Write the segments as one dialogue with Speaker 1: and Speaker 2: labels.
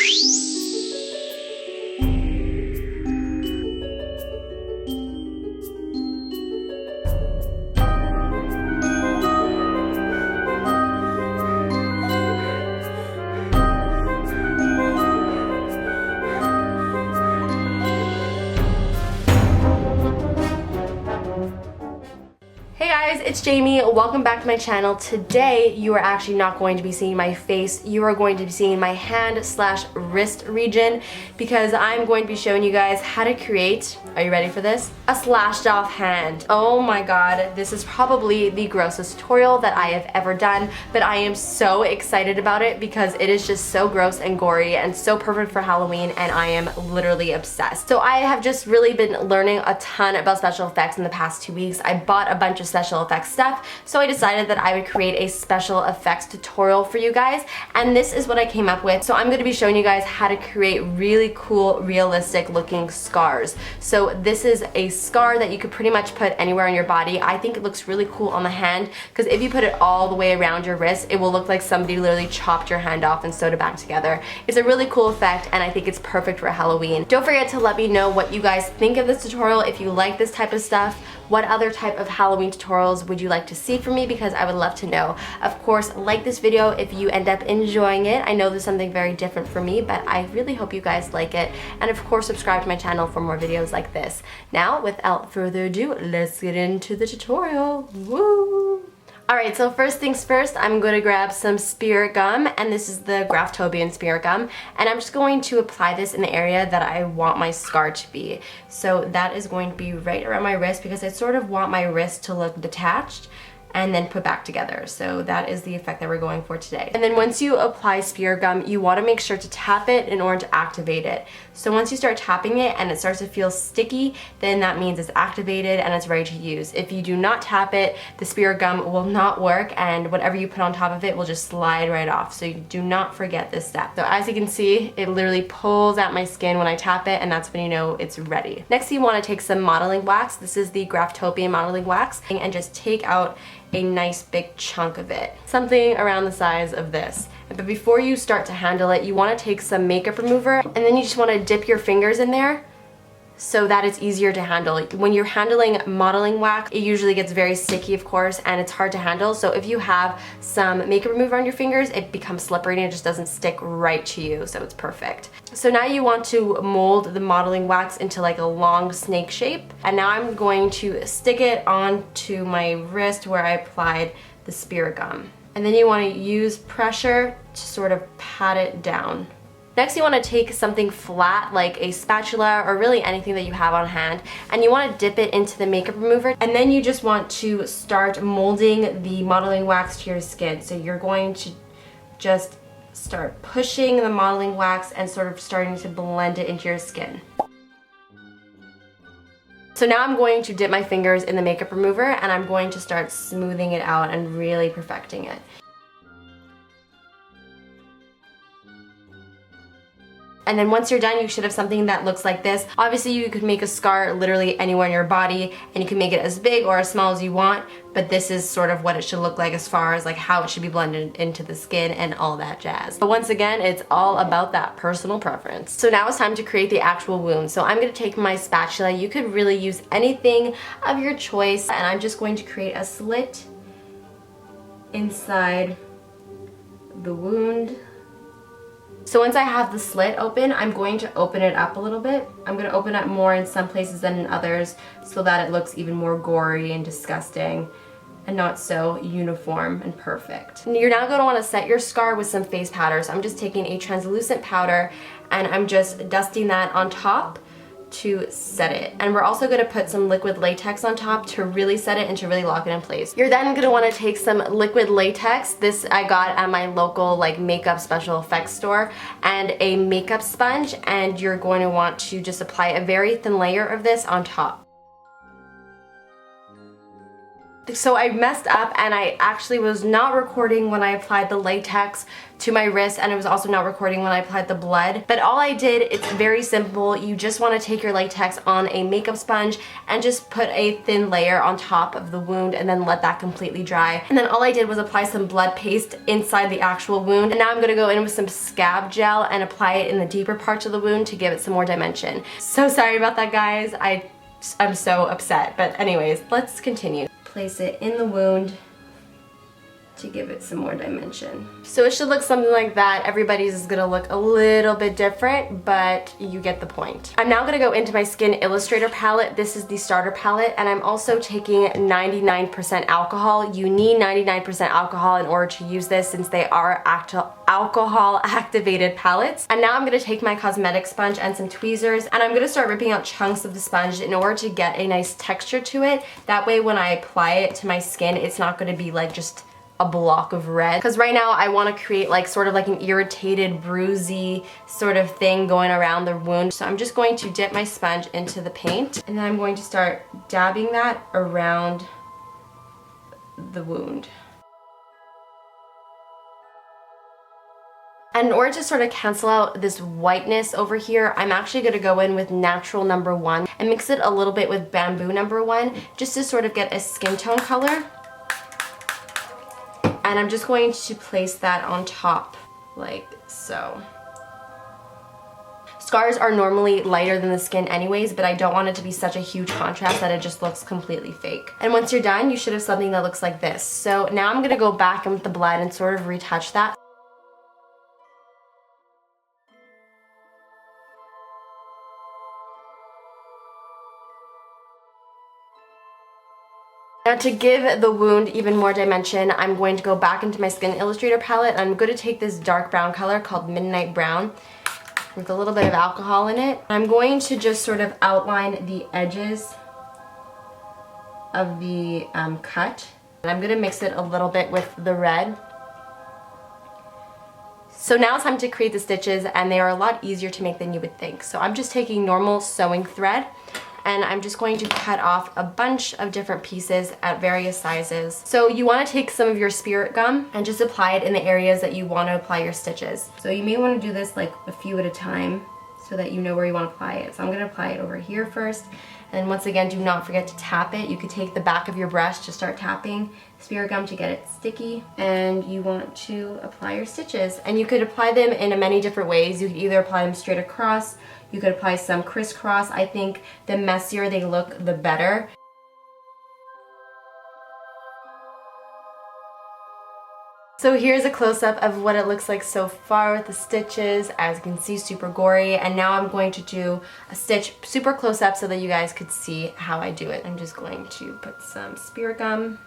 Speaker 1: Hey guys, it's Jamie. Welcome back to my channel. Today, you are actually not going to be seeing my face. You are going to be seeing my hand/wrist region because I'm going to be showing you guys how to create, are you ready for this? A slashed off hand. Oh my god, this is probably the grossest tutorial that I have ever done, but I am so excited about it because it is just so gross and gory and so perfect for Halloween, and I am literally obsessed. So I have just really been learning a ton about special effects in the past 2 weeks. I bought a bunch of special effects stuff, so I decided that I would create a special effects tutorial for you guys, and this is what I came up with. So I'm going to be showing you guys how to create really cool, realistic looking scars. So this is a scar that you could pretty much put anywhere on your body. I think it looks really cool on the hand because if you put it all the way around your wrist, it will look like somebody literally chopped your hand off and sewed it back together. It's a really cool effect, and I think it's perfect for Halloween. Don't forget to let me know what you guys think of this tutorial. If you like this type of stuff, what other type of Halloween tutorials would you like to see from me, because I would love to know. Of course, like this video if you end up enjoying it. I know there's something very different for me, but I really hope you guys like it. And of course, subscribe to my channel for more videos like this. Now, without further ado, let's get into the tutorial. Woo! Alright, so first things first, I'm going to grab some spirit gum, and this is the Graftobian spirit gum, and I'm just going to apply this in the area that I want my scar to be. So that is going to be right around my wrist because I sort of want my wrist to look detached and then put back together. So that is the effect that we're going for today. And then once you apply spirit gum, you want to make sure to tap it in order to activate it. So once you start tapping it and it starts to feel sticky, then that means it's activated and it's ready to use. If you do not tap it, the spirit gum will not work, and whatever you put on top of it will just slide right off. So you do not forget this step. So as you can see, it literally pulls out my skin when I tap it, and that's when you know it's ready. Next, you want to take some modeling wax. This is the Graftobian modeling wax, and just take out a nice big chunk of it, something around the size of this. But before you start to handle it, you want to take some makeup remover, and then you just want to dip your fingers in there so that it's easier to handle. When you're handling modeling wax, it usually gets very sticky, of course, and it's hard to handle. So if you have some makeup remover on your fingers, it becomes slippery and it just doesn't stick right to you, so it's perfect. So now you want to mold the modeling wax into like a long snake shape, and now I'm going to stick it onto my wrist where I applied the spirit gum. And then you want to use pressure to sort of pat it down. Next, you want to take something flat like a spatula or really anything that you have on hand, and you want to dip it into the makeup remover, and then you just want to start molding the modeling wax to your skin. So you're going to just start pushing the modeling wax and sort of starting to blend it into your skin. So now I'm going to dip my fingers in the makeup remover, and I'm going to start smoothing it out and really perfecting it. And then once you're done, you should have something that looks like this. Obviously, you could make a scar literally anywhere in your body, and you can make it as big or as small as you want, but this is sort of what it should look like as far as like how it should be blended into the skin and all that jazz. But once again, it's all about that personal preference. So now it's time to create the actual wound. So I'm going to take my spatula. You could really use anything of your choice, and I'm just going to create a slit inside the wound. So once I have the slit open, I'm going to open it up a little bit. I'm going to open up more in some places than in others so that it looks even more gory and disgusting and not so uniform and perfect. And you're now going to want to set your scar with some face powder. So I'm just taking a translucent powder and I'm just dusting that on top to set it. And we're also going to put some liquid latex on top to really set it and to really lock it in place. You're then going to want to take some liquid latex. This I got at my local like makeup special effects store, and a makeup sponge, and you're going to want to just apply a very thin layer of this on top. So I messed up and I actually was not recording when I applied the latex to my wrist, and it was also not recording when I applied the blood. But all I did, it's very simple. You just want to take your latex on a makeup sponge and just put a thin layer on top of the wound and then let that completely dry. And then all I did was apply some blood paste inside the actual wound. And now I'm going to go in with some scab gel and apply it in the deeper parts of the wound to give it some more dimension. So sorry about that, guys. I'm so upset. But anyways, let's continue. Place it in the wound to give it some more dimension. So it should look something like that. Everybody's is gonna look a little bit different, but you get the point. I'm now gonna go into my Skin Illustrator palette. This is the starter palette, and I'm also taking 99% alcohol. You need 99% alcohol in order to use this, since they are alcohol activated palettes. And now I'm gonna take my Cosmetic sponge and some tweezers, and I'm gonna start ripping out chunks of the sponge in order to get a nice texture to it. That way when I apply it to my skin, it's not gonna be like just a block of red. Because right now I want to create like sort of like an irritated, bruisey sort of thing going around the wound. So I'm just going to dip my sponge into the paint, and then I'm going to start dabbing that around the wound. And in order to sort of cancel out this whiteness over here, I'm actually going to go in with Natural No. 1 and mix it a little bit with Bamboo No. 1 just to sort of get a skin tone color. And I'm just going to place that on top like so. Scars are normally lighter than the skin anyways, but I don't want it to be such a huge contrast that it just looks completely fake. And once you're done, you should have something that looks like this. So now I'm going to go back in with the blood and sort of retouch that. Now to give the wound even more dimension, I'm going to go back into my Skin Illustrator palette. I'm going to take this dark brown color called Midnight Brown with a little bit of alcohol in it. I'm going to just sort of outline the edges of the cut. And I'm going to mix it a little bit with the red. So now it's time to create the stitches, and they are a lot easier to make than you would think. So I'm just taking normal sewing thread, and I'm just going to cut off a bunch of different pieces at various sizes. So you want to take some of your spirit gum and just apply it in the areas that you want to apply your stitches. So you may want to do this like a few at a time so that you know where you want to apply it. So I'm going to apply it over here first. And once again, do not forget to tap it. You could take the back of your brush to start tapping spirit gum to get it sticky. And you want to apply your stitches. And you could apply them in many different ways. You could either apply them straight across. You could apply some crisscross. I think the messier they look, the better. So here's a close-up of what it looks like so far with the stitches. As you can see, super gory. And now I'm going to do a stitch super close-up so that you guys could see how I do it. I'm just going to put some spirit gum.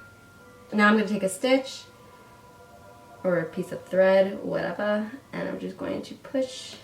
Speaker 1: Now I'm going to take a stitch or a piece of thread, whatever, and I'm just going to push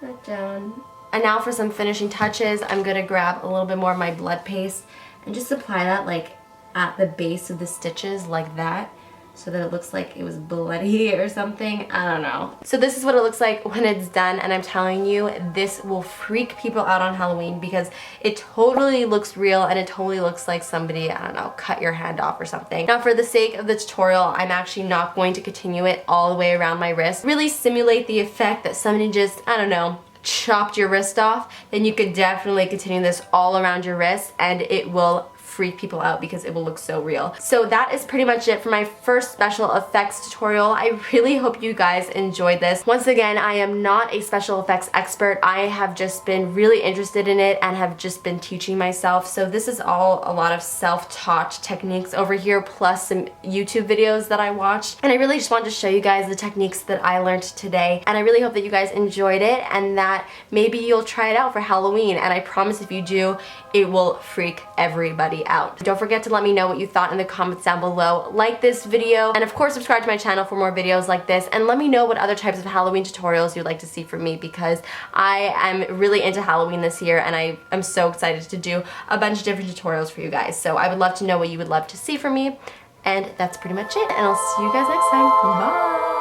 Speaker 1: that down. And now for some finishing touches, I'm going to grab a little bit more of my blood paste and just apply that like at the base of the stitches like that, so that it looks like it was bloody or something. I don't know. So this is what it looks like when it's done, and I'm telling you, this will freak people out on Halloween because it totally looks real and it totally looks like somebody, I don't know, cut your hand off or something. Now for the sake of the tutorial, I'm actually not going to continue it all the way around my wrist. Really simulate the effect that somebody just, I don't know, chopped your wrist off. Then you could definitely continue this all around your wrist and it will freak people out because it will look so real. So that is pretty much it for my first special effects tutorial. I really hope you guys enjoyed this. Once again, I am not a special effects expert. I have just been really interested in it and have just been teaching myself. So this is all a lot of self-taught techniques over here, plus some YouTube videos that I watched. And I really just wanted to show you guys the techniques that I learned today. And I really hope that you guys enjoyed it and that maybe you'll try it out for Halloween. And I promise if you do, it will freak everybody out. Don't forget to let me know what you thought in the comments down below. Like this video, and of course subscribe to my channel for more videos like this, and let me know what other types of Halloween tutorials you'd like to see from me, because I am really into Halloween this year and I am so excited to do a bunch of different tutorials for you guys. So I would love to know what you would love to see from me, and that's pretty much it, and I'll see you guys next time. Bye!